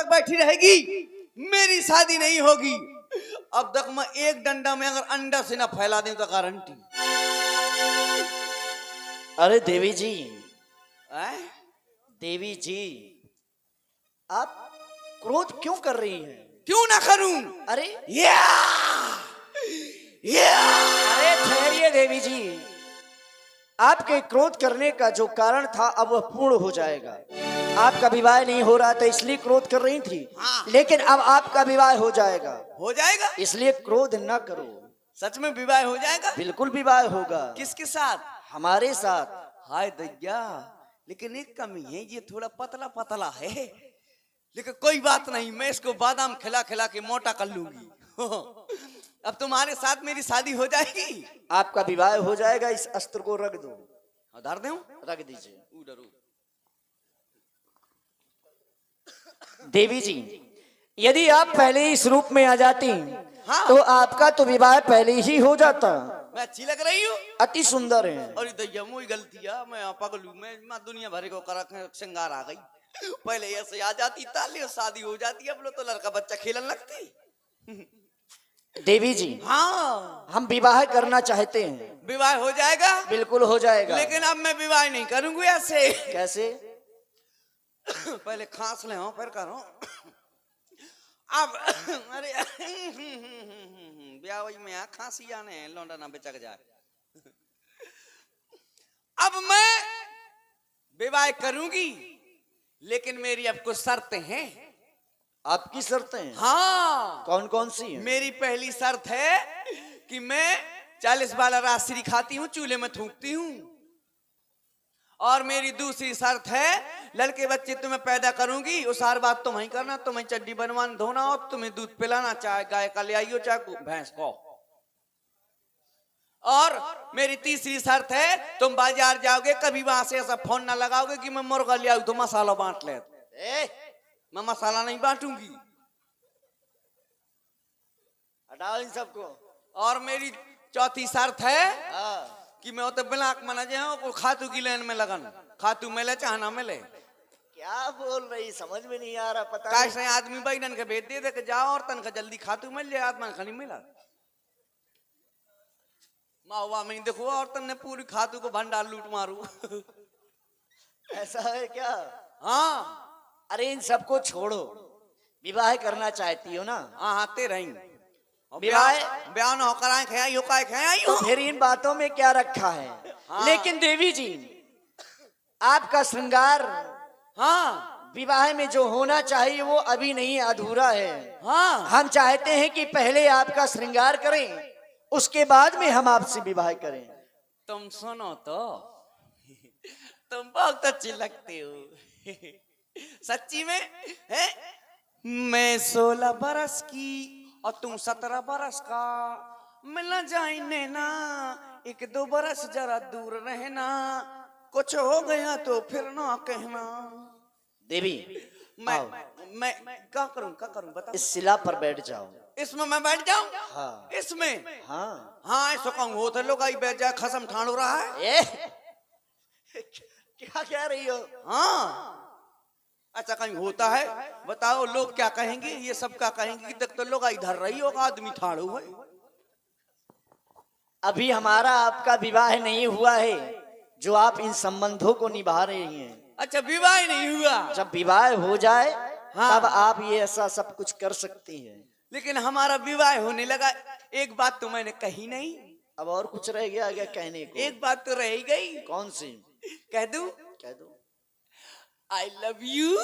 बैठी रहेगी, मेरी शादी नहीं होगी। अब तक मैं एक डंडा में अगर अंडा से ना फैला दूं तो गारंटी। अरे देवी जी, हैं? देवी जी, आप क्रोध क्यों कर रही हैं? क्यों ना करूं? अरे या! अरे ठहरिए देवी जी, आपके क्रोध करने का जो कारण था अब वह पूर्ण हो जाएगा। आपका विवाह नहीं हो रहा था इसलिए क्रोध कर रही थी, हाँ। लेकिन अब आपका विवाह हो जाएगा, हो जाएगा? इसलिए क्रोध न करो। सच में विवाह हो जाएगा? बिल्कुल विवाह होगा। किसके साथ? हमारे साथ। हाय दैया, लेकिन एक कमी है, ये थोड़ा पतला पतला है, लेकिन कोई बात नहीं, मैं इसको बादाम खिला खिला के मोटा कर लूंगी। अब तुम्हारे साथ मेरी शादी हो जाएगी। आपका विवाह हो जाएगा। इस अस्त्र को रख दो। धर दूं? रख दीजिए। उधर। देवी जी, यदि आप पहले इस रूप में आ जाती हाँ। तो आपका तो विवाह पहले ही हो जाता। मैं अच्छी लग रही हूँ? अति सुंदर है। अरे दैया, मुझे गलती है, मैं पगलू, मैं दुनिया भर को कर श्रृंगार आ गई। पहले ऐसे आ जाती ताली, शादी हो जाती, अब लोग तो लड़का बच्चा खेलने लगती। देवी जी, हाँ, हम विवाह करना चाहते हैं। विवाह हो जाएगा? बिल्कुल हो जाएगा। लेकिन अब मैं विवाह नहीं करूंगी ऐसे। कैसे? पहले खांस ले हो फिर करो। अब अरे ब्याह में आ खांसी आने लौंडा ना बेचक जाए। अब मैं विवाह करूंगी, लेकिन मेरी अब कुछ शर्तें हैं। आपकी शर्तें हैं? हाँ। कौन कौन सी हैं? मेरी पहली शर्त है कि मैं 40 वाला राशि खाती हूँ, चूल्हे में थूकती हूँ। और मेरी दूसरी शर्त है, लड़के बच्चे तुम्हें पैदा करूंगी, उस हर बात तुम ही करना, तुम्हें चड्डी बनवान धोना हो, तुम्हें दूध पिलाना, चाहे गाय का ले आइयो चाहे भैंस को। और मेरी तीसरी शर्त है, तुम बाजार जाओगे कभी वहां से ऐसा फोन ना लगाओगे कि मैं मुर्गा ले आऊं तो मसाला बांट ले। मैं मसाला नहीं बांटूंगी। हटाओ इन सबको। और मेरी चौथी शर्त है हाँ। कि मैं तो ब्लॉक मना जाऊं, खातू की लाइन में लगन, खातू मिले चाहे ना मिले। क्या बोल रही, समझ में नहीं आ रहा। पता कैसे आदमी बैगन के भेज दे के जाओ और तन का जल्दी खातू मिल जाए, आत्मा खनी मिला मावा में देखो, और तन ने पूरी खातू को भंडार लूट मारू। ऐसा है क्या? हाँ। अरे इन सबको छोड़ो, विवाह करना चाहती हो ना? हाँ, आते रही विवाह ब्याह न होकर आए खे यो काय खे आई तो फिर इन बातों में क्या रखा है? हाँ। लेकिन देवी जी, आपका श्रृंगार हाँ विवाह में जो होना चाहिए वो अभी नहीं, अधूरा है। हाँ। हम चाहते हैं कि पहले आपका श्रृंगार करें, उसके बाद में हम आपसे विवाह करें। तुम सुनो तो, तुम बहुत अच्छी लगती हो। सच्ची में है? मैं 16 बरस की और तुम 17 बरस का, मिलना जाए ना, 1-2 बरस जरा दूर रहना, कुछ हो गया तो फिर ना कहना। देवी, मैं क्या करूं बता। इस शिला पर बैठ जाओ। इसमें मैं बैठ जाऊं? हाँ। इसमें? हाँ। हाँ, ऐसा कहूं हो तो लोग आई बैठ जाए, खसम ठाण हो रहा है। क्या कह रही हो? हाँ, अच्छा कहीं होता है? बताओ लोग क्या कहेंगे, ये सब क्या कहेंगे कि देख तो लोग इधर रही होगा, आदमी ठाड़ू है। अभी हमारा आपका विवाह नहीं हुआ है, जो आप इन संबंधों को निभा रही हैं। अच्छा, विवाह नहीं हुआ? जब विवाह हो जाए हाँ। तब आप ये ऐसा सब कुछ कर सकती हैं। लेकिन हमारा विवाह होने लगा, एक बात तो मैंने कही नहीं। अब और कुछ रह गया क्या कहने को? एक बात तो रह गई। कौन सी? कह दूं? कह दो। I love you.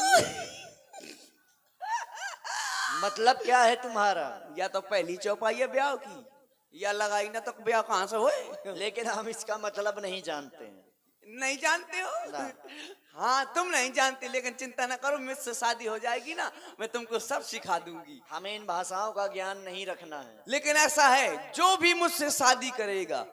मतलब क्या है तुम्हारा? या तो पहली चौपाई है ब्याह की, या लगाई ना तो ब्याह कहां से होए। लेकिन हम इसका मतलब नहीं जानते हैं। नहीं जानते हो? हाँ, तुम नहीं जानते, लेकिन चिंता ना करो, मुझसे शादी हो जाएगी ना, मैं तुमको सब सिखा दूंगी। हमें इन भाषाओं का ज्ञान नहीं रखना है। लेकिन ऐसा है, जो भी मुझसे शादी करेगा,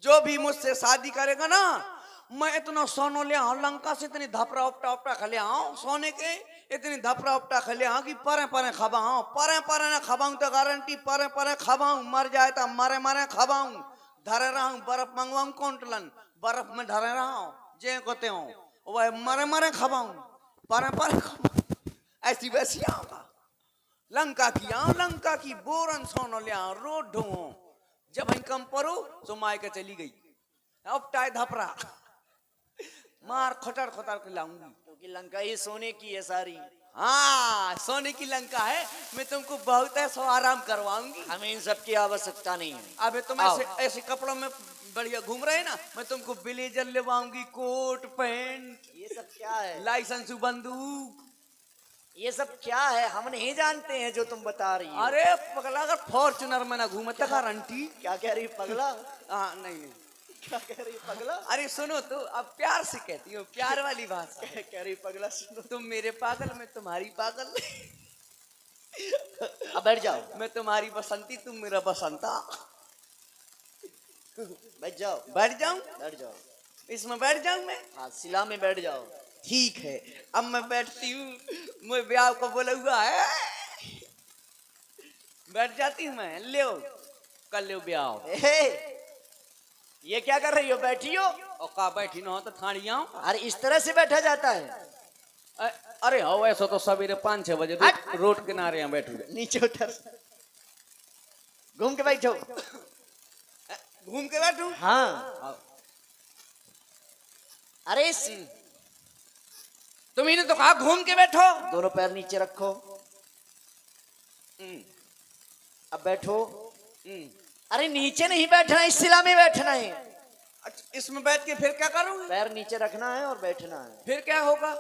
जो भी मुझसे शादी करेगा ना, मैं इतना सोनो ले आऊं, लंका से इतनी धपरा उपटा खले आऊं सोने के, इतनी धपरा उपटा खले आऊं कि परे परे खबाऊं, परे ना खबाऊं तो गारंटी, परे खबाऊं, मर जाए तो मरे खबाऊं, धरे रहा हूं, बर्फ मंगवाऊं कौंटलन, बर्फ में धरे रहा हूं, जे कोते हूं, वह मरे खबाऊं, परे खबाऊं। ऐसी वैसी आऊंगा। लंका की आओ, लंका की बोरन सोनो ले आओ, रोड ढूंढो। जब हम कम परो तो माय के चली गई, अब टाई धपरा मार खटर खटर के लाऊंगी। क्योंकि लंका ही सोने की है सारी। हाँ, सोने की लंका है। मैं तुमको बहुत ऐसा आराम करवाऊंगी। हमें इन सब की आवश्यकता नहीं है। अबे तुम आओ। ऐसे ऐसे कपड़ों में बढ़िया घूम रहे हैं ना, मैं तुमको ब्लेजर लेवाऊंगी, कोट पैंट, ये सब क्या है? लाइसेंस बंदूक। ये सब क्या है? हम नहीं जानते हैं जो तुम बता रही हो। अरे पगला, अगर फॉर्चुनर में ना घूमे तो गारंटी। क्या कह रही पगला? हाँ नहीं नहीं, क्या कह रही पगला? अरे सुनो तो, अब प्यार से कहती हो, प्यार वाली भाषा। कह रही पगला सुनो। तुम मेरे पागल, मैं तुम्हारी पागल। अब बैठ जाओ। मैं तुम्हारी बसंती, तुम मेरा बसंता। बैठ जाओ। बैठ जाऊं? बैठ जाओ। इसमें बैठ जाऊं मैं? हाँ, सिला में बैठ जाओ। ठीक है, अब मैं बैठती हूँ। मैं ब्याह को बोला हुआ है, बैठ जाती हूँ मैं। ले कर ले ब्याह। ए, ये क्या कर रही हो? बैठी हो? और का बैठी ना हो तो ठाणी आऊं। अरे इस तरह से बैठा जाता है? अरे हो, ऐसा तो सवेरे 5-6 बजे रोड किनारे यहाँ बैठू। नीचे उतर, घूम के बैठो। घूम के बैठू? हाँ। अरे तुम्ही ने तो कहा घूम के बैठो। दोनों पैर नीचे रखो। अब बैठो। अरे नीचे नहीं बैठना है, इस सिला में बैठना है। अच्छा, इसमें बैठ के फिर क्या करूंगी? पैर नीचे रखना है और बैठना है। फिर क्या होगा?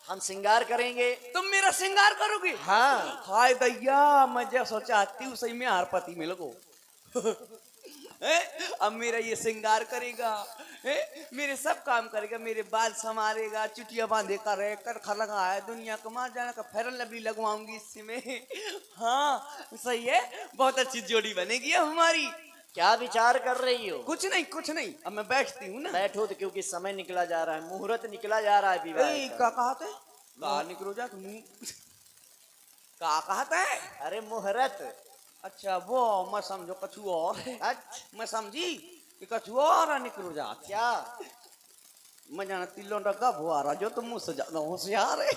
हम श्रृंगार करेंगे। तुम मेरा श्रृंगार करोगी? हाँ। हाय दैया, मैं जैसा चाहती हूँ सही में हारपति मिल गो। अब मेरा ये श्रृंगार करेगा, मेरे सब काम करेगा, मेरे बाल संवारेगा, चुटिया बांधे का रहे, करखा लगाया, दुनिया को मार जाने का फेरन लवली लगवाऊंगी इससे में। हाँ सही है, बहुत अच्छी जोड़ी बनेगी अब हमारी। क्या विचार कर रही हो? कुछ नहीं कुछ नहीं, अब मैं बैठती हूँ ना। बैठो तो, क्योंकि समय निकला जा रहा है, मुहूर्त निकला जा रहा है विवाह का। क्या कहा थे? कहा निकलो जा तुम। क्या कहा था? अरे मुहूर्त। अच्छा वो मैं समझो कछु और। अच्छा। मैं समझी कि कछु और निकलो जा। क्या? मैं जाना तिल्लो डगा भुआरा जो तुम मुझसे ज्यादा होशियार है।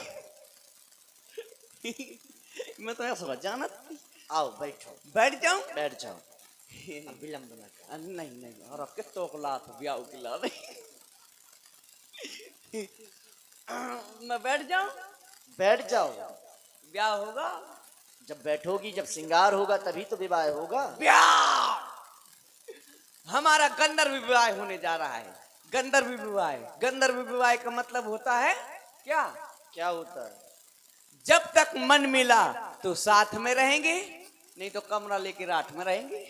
मैं तो ऐसा जानत। आओ बैठो। बैठ जाऊं? बैठ जाओ। विलंब न कर। नहीं नहीं, और कितो को लात ब्याह की ला दे। मैं बैठ जाऊं? बैठ जाओ। ब्याह होगा जब बैठोगी, जब श्रृंगार होगा तभी तो विवाह होगा। ब्याह। हमारा गंधर्व विवाह होने जा रहा है। गंधर्व विवाह। गंधर्व विवाह का मतलब होता है क्या? क्या होता है? जब तक मन मिला तो साथ में रहेंगे, नहीं तो कमरा लेके रात में रहेंगे।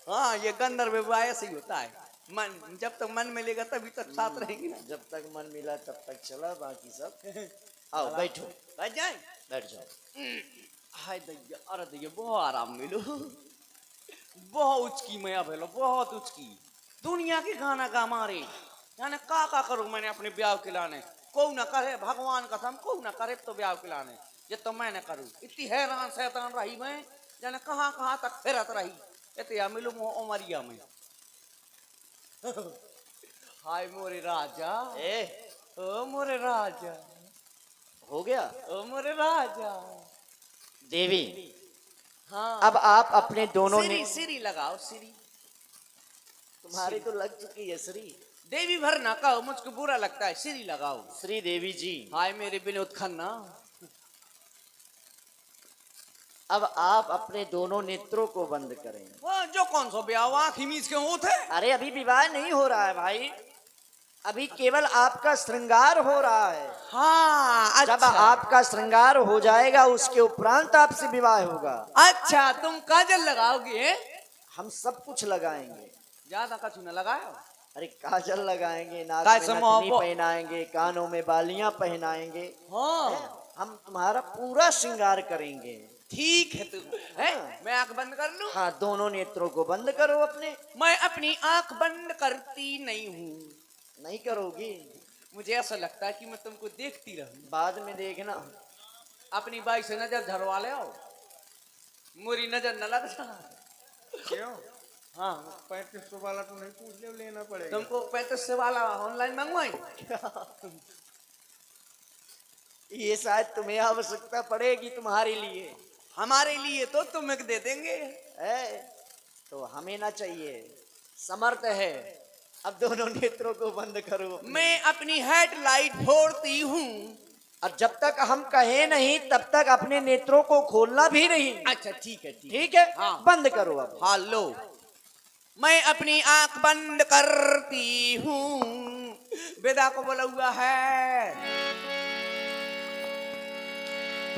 हाँ, ये गंधर्व विवाह ऐसे ही होता है। मन जब तक मन मिलेगा तभी तक साथ रहेंगे ना। जब तक मन मिला तब तक चला, बाकी सब। आओ बैठो। बैठ जाए? बैठ जाओ। हाय दैया, अरे दैया बहुत आराम मिलो। बहुत उचकी मैं भेलो, बहुत उचकी। दुनिया के गाना गा मारे जाने का करूं मैंने अपने ब्याह के लाने। को ना करे, भगवान कसम को ना करे तो ब्याह के लाने, ये तो मैं न करूं। इतनी हैरान शैतान रही मैं, जाने कहां कहां तक फिरत रही। इतना मिलू उमरिया में। हाय मोरे राजा, ओ मोरे राजा, हो गया। ओ मोरे राजा। देवी, हाँ अब आप अपने दोनों ने, सिरी लगाओ सिरी। तुम्हारी तो लग चुकी है श्री। देवी भर ना कहो, मुझको बुरा लगता है, सिरी लगाओ। श्री देवी जी। हाय मेरे विनोद खन्ना। अब आप अपने दोनों नेत्रों को बंद करें। वो जो कौन सा ब्याह आँख ही मीच के होते। अरे अभी विवाह नहीं हो रहा है भाई, अभी केवल आपका श्रृंगार हो रहा है। हाँ जब अच्छा। आपका श्रृंगार हो जाएगा उसके उपरांत आपसे विवाह होगा। अच्छा तुम काजल लगाओगे? हम सब कुछ लगाएंगे। ज्यादा कछु न लगाओ। अरे काजल लगाएंगे, नाक काय में समो नथनी आपो- पहनाएंगे, कानों में बालियां पहनाएंगे। हाँ हम तुम्हारा पूरा श्रृंगार करेंगे। ठीक है। तुम है मैं आंख बंद कर लूं? हाँ, दोनों नेत्रों को बंद करो अपने। मैं अपनी आंख बंद करती नहीं हूँ। नहीं करोगी? मुझे ऐसा लगता है कि मैं तुमको देखती रहूं। बाद में देखना। अपनी बाई से नजर झरवा ले आओ, मोरी नजर न लग जा। क्यों? हाँ 3500 वाला तो नहीं पूछ ले, लेना पड़ेगा। तुमको 3500 वाला ऑनलाइन मंगवाई। ये शायद तुम्हें आवश्यकता पड़ेगी तुम्हारे लिए हमारे लिए तो तुम्हें दे देंगे। है, तो हमें ना चाहिए, समर्थ है। अब दोनों नेत्रों को बंद करो। मैं अपनी हेडलाइट फोड़ती हूँ। और जब तक हम कहे नहीं तब तक अपने नेत्रों को खोलना भी नहीं। अच्छा ठीक है ठीक। ठीक है, हाँ। बंद करो अब। हेलो, मैं अपनी आंख बंद करती हूँ। वेदा को बोला हुआ है,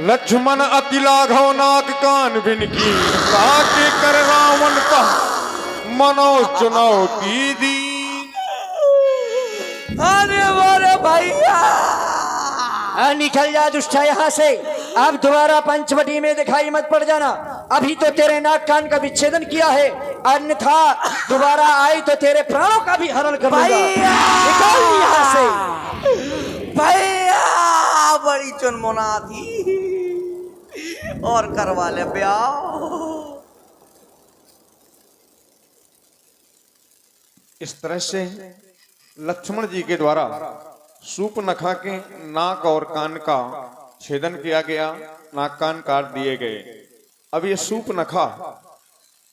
लक्ष्मण अति लाघव नाक कान बिनकी ताके कर रावण का मनो चुनौती दी। अरे वारे भैया, निकल जा दुष्टा यहाँ से। अब दोबारा पंचवटी में दिखाई मत पड़ जाना। अभी तो तेरे नाक कान का विच्छेदन किया है, अन्यथा दोबारा आई तो तेरे प्राणों का भी हरण कर लूंगा। निकल यहाँ से। भैया बड़ी चुनमुना थी, और करवा ले ब्याह। इस तरह से लक्ष्मण जी के द्वारा सूर्पनखा के नाक और कान का छेदन किया गया, नाक कान काट दिए गए। अब ये सूर्पनखा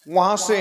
वहां से